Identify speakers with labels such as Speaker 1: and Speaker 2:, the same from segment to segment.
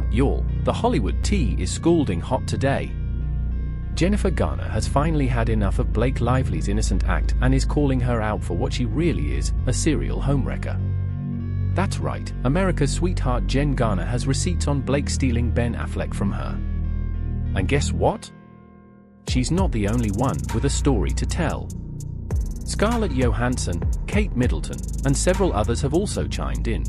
Speaker 1: Y'all, the Hollywood tea is scalding hot today. Jennifer Garner has finally had enough of Blake Lively's innocent act and is calling her out for what she really is, a serial homewrecker. That's right, America's sweetheart Jen Garner has receipts on Blake stealing Ben Affleck from her. And guess what? She's not the only one with a story to tell. Scarlett Johansson, Kate Middleton, and several others have also chimed in.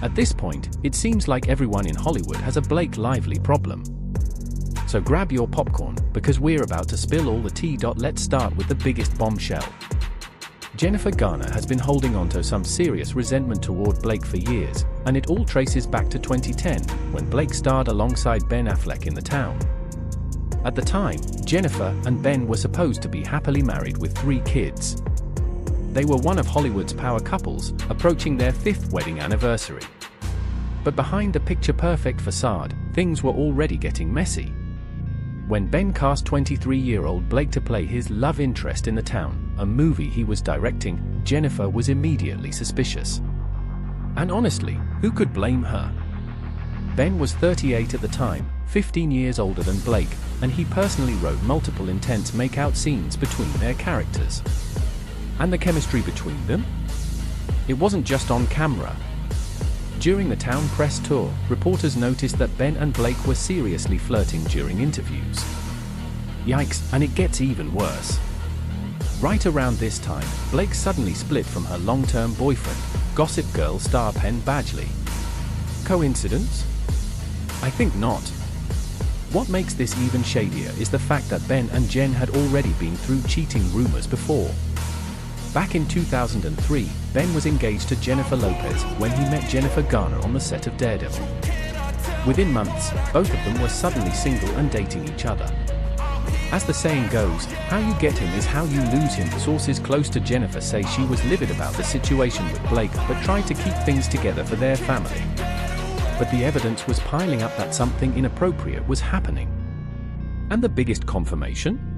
Speaker 1: At this point, it seems like everyone in Hollywood has a Blake Lively problem. So grab your popcorn, because we're about to spill all the tea. Let's start with the biggest bombshell. Jennifer Garner has been holding on to some serious resentment toward Blake for years, and it all traces back to 2010, when Blake starred alongside Ben Affleck in The Town. At the time, Jennifer and Ben were supposed to be happily married with 3 kids. They were one of Hollywood's power couples, approaching their 5th wedding anniversary. But behind the picture-perfect facade, things were already getting messy. When Ben cast 23-year-old Blake to play his love interest in The Town, a movie he was directing, Jennifer was immediately suspicious. And honestly, who could blame her? Ben was 38 at the time, 15 years older than Blake, and he personally wrote multiple intense make-out scenes between their characters. And the chemistry between them? It wasn't just on camera. During the Town press tour, reporters noticed that Ben and Blake were seriously flirting during interviews. Yikes, and it gets even worse. Right around this time, Blake suddenly split from her long-term boyfriend, Gossip Girl star Penn Badgley. Coincidence? I think not. What makes this even shadier is the fact that Ben and Jen had already been through cheating rumors before. Back in 2003, Ben was engaged to Jennifer Lopez when he met Jennifer Garner on the set of Daredevil. Within months, both of them were suddenly single and dating each other. As the saying goes, how you get him is how you lose him. Sources close to Jennifer say she was livid about the situation with Blake but tried to keep things together for their family. But the evidence was piling up that something inappropriate was happening. And the biggest confirmation?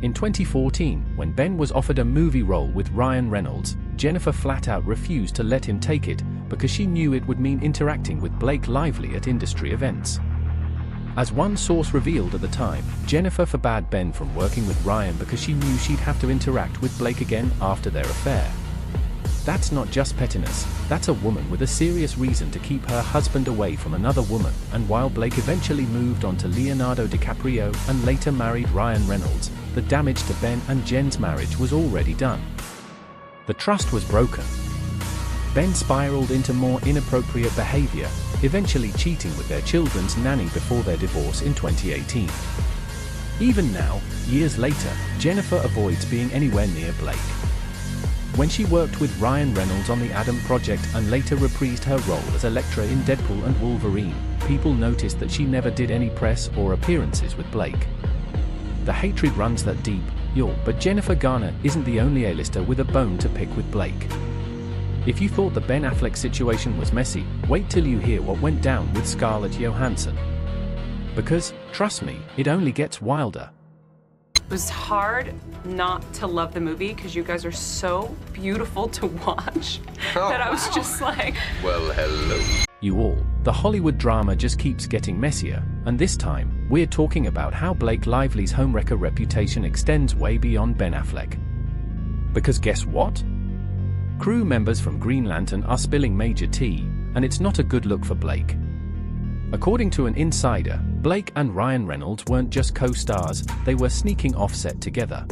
Speaker 1: In 2014, when Ben was offered a movie role with Ryan Reynolds, Jennifer flat out refused to let him take it because she knew it would mean interacting with Blake Lively at industry events. As one source revealed at the time, Jennifer forbade Ben from working with Ryan because she knew she'd have to interact with Blake again after their affair. That's not just pettiness, that's a woman with a serious reason to keep her husband away from another woman. And while Blake eventually moved on to Leonardo DiCaprio and later married Ryan Reynolds, the damage to Ben and Jen's marriage was already done. The trust was broken. Ben spiraled into more inappropriate behavior, eventually cheating with their children's nanny before their divorce in 2018. Even now, years later, Jennifer avoids being anywhere near Blake. When she worked with Ryan Reynolds on the Adam Project and later reprised her role as Elektra in Deadpool and Wolverine, people noticed that she never did any press or appearances with Blake. The hatred runs that deep, y'all, but Jennifer Garner isn't the only A-lister with a bone to pick with Blake. If you thought the Ben Affleck situation was messy, wait till you hear what went down with Scarlett Johansson. Because, trust me, it only gets wilder.
Speaker 2: It was hard not to love the movie because you guys are so beautiful to watch that I was just like,
Speaker 3: well, hello.
Speaker 1: You all, the Hollywood drama just keeps getting messier, and this time, we're talking about how Blake Lively's homewrecker reputation extends way beyond Ben Affleck. Because guess what? Crew members from Green Lantern are spilling major tea, and it's not a good look for Blake. According to an insider, Blake and Ryan Reynolds weren't just co-stars, they were sneaking off set together.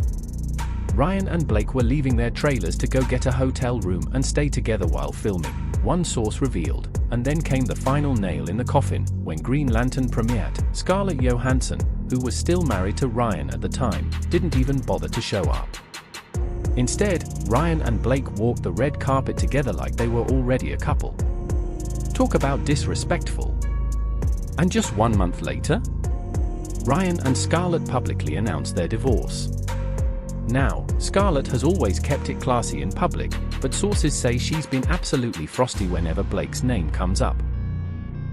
Speaker 1: Ryan and Blake were leaving their trailers to go get a hotel room and stay together while filming, one source revealed, and then came the final nail in the coffin when Green Lantern premiered. Scarlett Johansson, who was still married to Ryan at the time, didn't even bother to show up. Instead, Ryan and Blake walked the red carpet together like they were already a couple. Talk about disrespectful. And just 1 month later, Ryan and Scarlett publicly announced their divorce. Now, Scarlett has always kept it classy in public, but sources say she's been absolutely frosty whenever Blake's name comes up.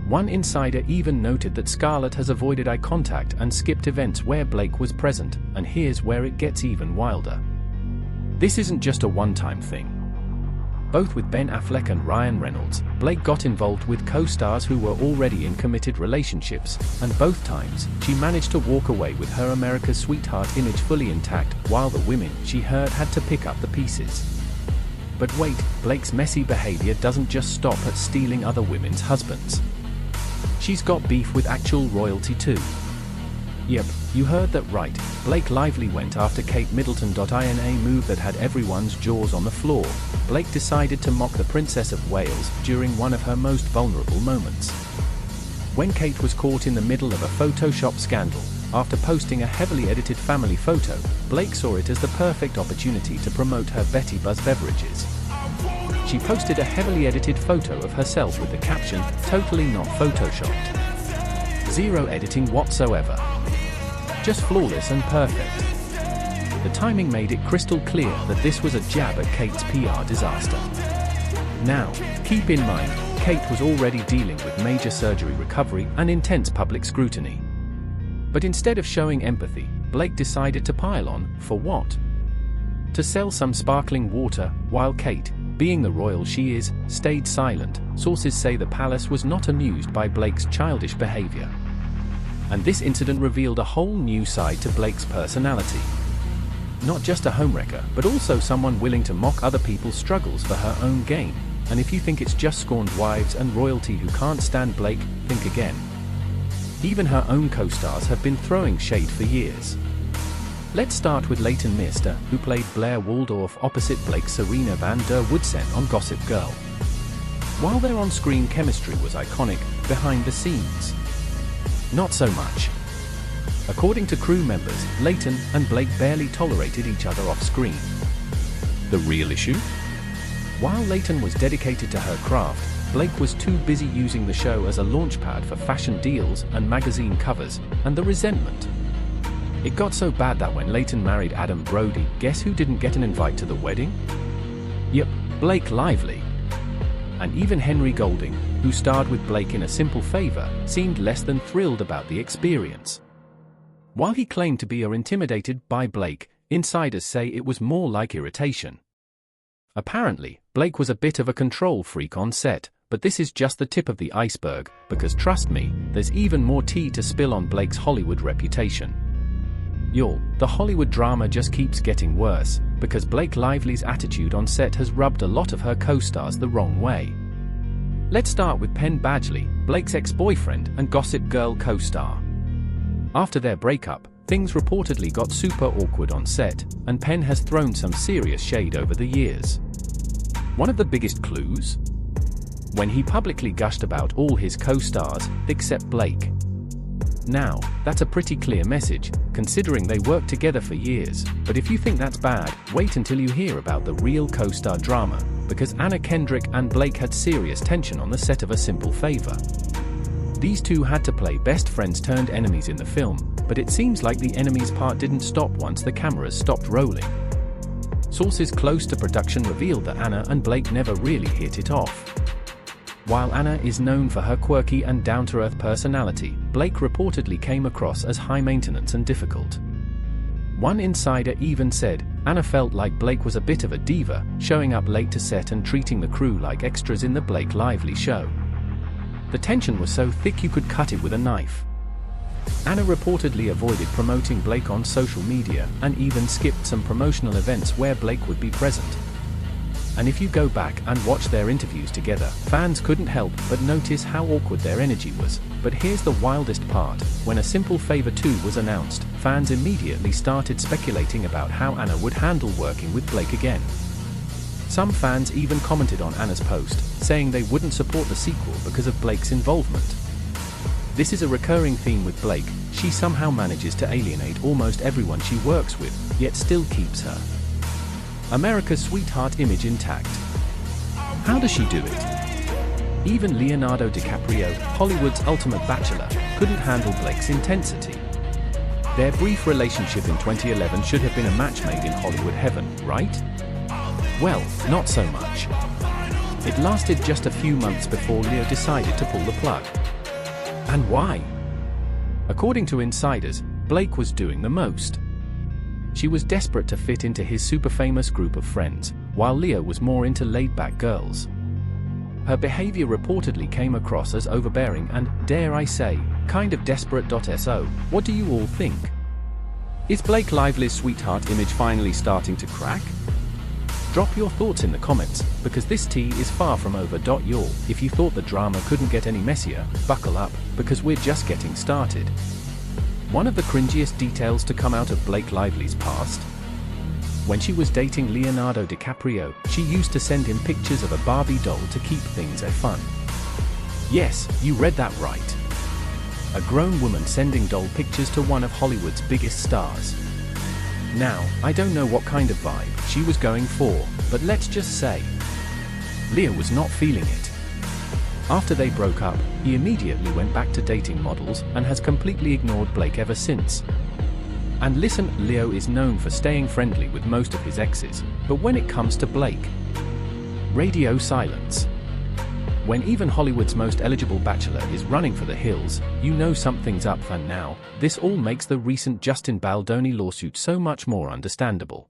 Speaker 1: One insider even noted that Scarlett has avoided eye contact and skipped events where Blake was present, and here's where it gets even wilder. This isn't just a one-time thing. both with Ben Affleck and Ryan Reynolds, Blake got involved with co-stars who were already in committed relationships, and both times, she managed to walk away with her America's Sweetheart image fully intact, while the women she hurt had to pick up the pieces. But wait, Blake's messy behavior doesn't just stop at stealing other women's husbands. She's got beef with actual royalty too. Yep, you heard that right, Blake Lively went after Kate Middleton. In a move that had everyone's jaws on the floor, Blake decided to mock the Princess of Wales during one of her most vulnerable moments. When Kate was caught in the middle of a Photoshop scandal, after posting a heavily edited family photo, Blake saw it as the perfect opportunity to promote her Betty Buzz beverages. She posted a heavily edited photo of herself with the caption, "Totally not photoshopped." Zero editing whatsoever. Just flawless and perfect. The timing made it crystal clear that this was a jab at Kate's PR disaster. Now, keep in mind, Kate was already dealing with major surgery recovery and intense public scrutiny. But instead of showing empathy, Blake decided to pile on, for what? To sell some sparkling water, while Kate, being the royal she is, stayed silent. Sources say the palace was not amused by Blake's childish behavior. And this incident revealed a whole new side to Blake's personality. Not just a homewrecker, but also someone willing to mock other people's struggles for her own gain. And if you think it's just scorned wives and royalty who can't stand Blake, think again. Even her own co-stars have been throwing shade for years. Let's start with Leighton Meester, who played Blair Waldorf opposite Blake's Serena van der Woodsen on Gossip Girl. While their on-screen chemistry was iconic, behind the scenes, not so much. According to crew members, Leighton and Blake barely tolerated each other off-screen. The real issue? While Leighton was dedicated to her craft, Blake was too busy using the show as a launchpad for fashion deals and magazine covers, and the resentment. It got so bad that when Leighton married Adam Brody, guess who didn't get an invite to the wedding? Yep, Blake Lively. And even Henry Golding, who starred with Blake in A Simple Favor, seemed less than thrilled about the experience. While he claimed to be intimidated by Blake, insiders say it was more like irritation. Apparently, Blake was a bit of a control freak on set, but this is just the tip of the iceberg, because trust me, there's even more tea to spill on Blake's Hollywood reputation. Y'all, the Hollywood drama just keeps getting worse, because Blake Lively's attitude on set has rubbed a lot of her co-stars the wrong way. Let's start with Penn Badgley, Blake's ex-boyfriend and Gossip Girl co-star. After their breakup, things reportedly got super awkward on set, and Penn has thrown some serious shade over the years. One of the biggest clues? When he publicly gushed about all his co-stars, except Blake. Now, that's a pretty clear message, considering they worked together for years, but if you think that's bad, wait until you hear about the real co-star drama, because Anna Kendrick and Blake had serious tension on the set of A Simple Favor. These two had to play best friends turned enemies in the film, but it seems like the enemies part didn't stop once the cameras stopped rolling. Sources close to production revealed that Anna and Blake never really hit it off. While Anna is known for her quirky and down-to-earth personality, Blake reportedly came across as high-maintenance and difficult. One insider even said, Anna felt like Blake was a bit of a diva, showing up late to set and treating the crew like extras in the Blake Lively show. The tension was so thick you could cut it with a knife. Anna reportedly avoided promoting Blake on social media and even skipped some promotional events where Blake would be present. And if you go back and watch their interviews together, fans couldn't help but notice how awkward their energy was. But here's the wildest part: when A Simple Favor 2 was announced, fans immediately started speculating about how Anna would handle working with Blake again. Some fans even commented on Anna's post, saying they wouldn't support the sequel because of Blake's involvement. This is a recurring theme with Blake: she somehow manages to alienate almost everyone she works with, yet still keeps her America's Sweetheart image intact. How does she do it? Even Leonardo DiCaprio, Hollywood's ultimate bachelor, couldn't handle Blake's intensity. Their brief relationship in 2011 should have been a match made in Hollywood heaven, right? Well, not so much. It lasted just a few months before Leo decided to pull the plug. And why? According to insiders, Blake was doing the most. She was desperate to fit into his super famous group of friends, while Leah was more into laid-back girls. Her behavior reportedly came across as overbearing and, dare I say, kind of desperate. So, what do you all think? Is Blake Lively's sweetheart image finally starting to crack? Drop your thoughts in the comments, because this tea is far from over. If you thought the drama couldn't get any messier, buckle up, because we're just getting started. One of the cringiest details to come out of Blake Lively's past? When she was dating Leonardo DiCaprio, she used to send him pictures of a Barbie doll to keep things fun. Yes, you read that right. A grown woman sending doll pictures to one of Hollywood's biggest stars. Now, I don't know what kind of vibe she was going for, but let's just say, Leah was not feeling it. After they broke up, he immediately went back to dating models and has completely ignored Blake ever since. And listen, Leo is known for staying friendly with most of his exes, but when it comes to Blake, radio silence. When even Hollywood's most eligible bachelor is running for the hills, you know something's up. And now, this all makes the recent Justin Baldoni lawsuit so much more understandable.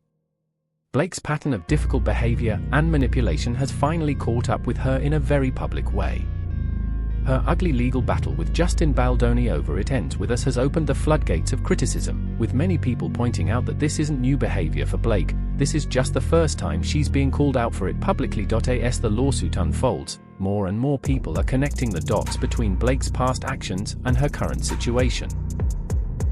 Speaker 1: Blake's pattern of difficult behavior and manipulation has finally caught up with her in a very public way. Her ugly legal battle with Justin Baldoni over It Ends With Us has opened the floodgates of criticism, with many people pointing out that this isn't new behavior for Blake, this is just the first time she's being called out for it publicly. As the lawsuit unfolds, more and more people are connecting the dots between Blake's past actions and her current situation.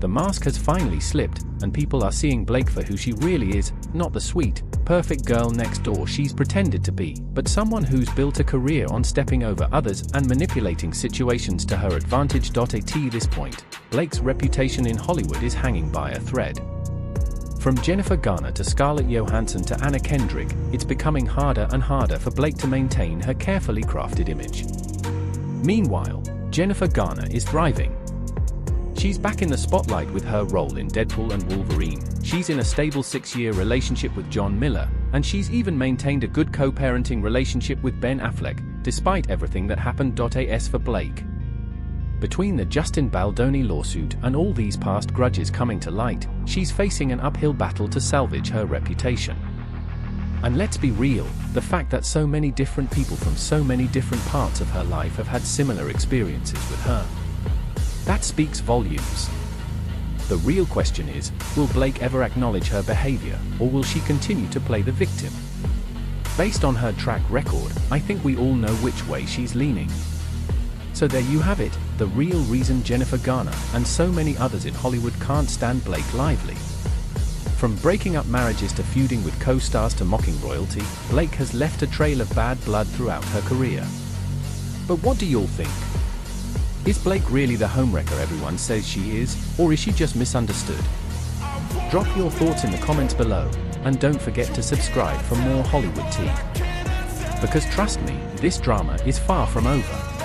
Speaker 1: The mask has finally slipped, and people are seeing Blake for who she really is, not the sweet, perfect girl next door she's pretended to be, but someone who's built a career on stepping over others and manipulating situations to her advantage. At this point, Blake's reputation in Hollywood is hanging by a thread. From Jennifer Garner to Scarlett Johansson to Anna Kendrick, it's becoming harder and harder for Blake to maintain her carefully crafted image. Meanwhile, Jennifer Garner is thriving. She's back in the spotlight with her role in Deadpool and Wolverine, she's in a stable 6-year relationship with John Miller, and she's even maintained a good co-parenting relationship with Ben Affleck, despite everything that happened. As for Blake, between the Justin Baldoni lawsuit and all these past grudges coming to light, she's facing an uphill battle to salvage her reputation. And let's be real, the fact that so many different people from so many different parts of her life have had similar experiences with her, that speaks volumes. The real question is, will Blake ever acknowledge her behavior, or will she continue to play the victim? Based on her track record, I think we all know which way she's leaning. So there you have it, the real reason Jennifer Garner and so many others in Hollywood can't stand Blake Lively. From breaking up marriages to feuding with co-stars to mocking royalty, Blake has left a trail of bad blood throughout her career. But what do you all think? Is Blake really the homewrecker everyone says she is, or is she just misunderstood? Drop your thoughts in the comments below, and don't forget to subscribe for more Hollywood tea. Because trust me, this drama is far from over.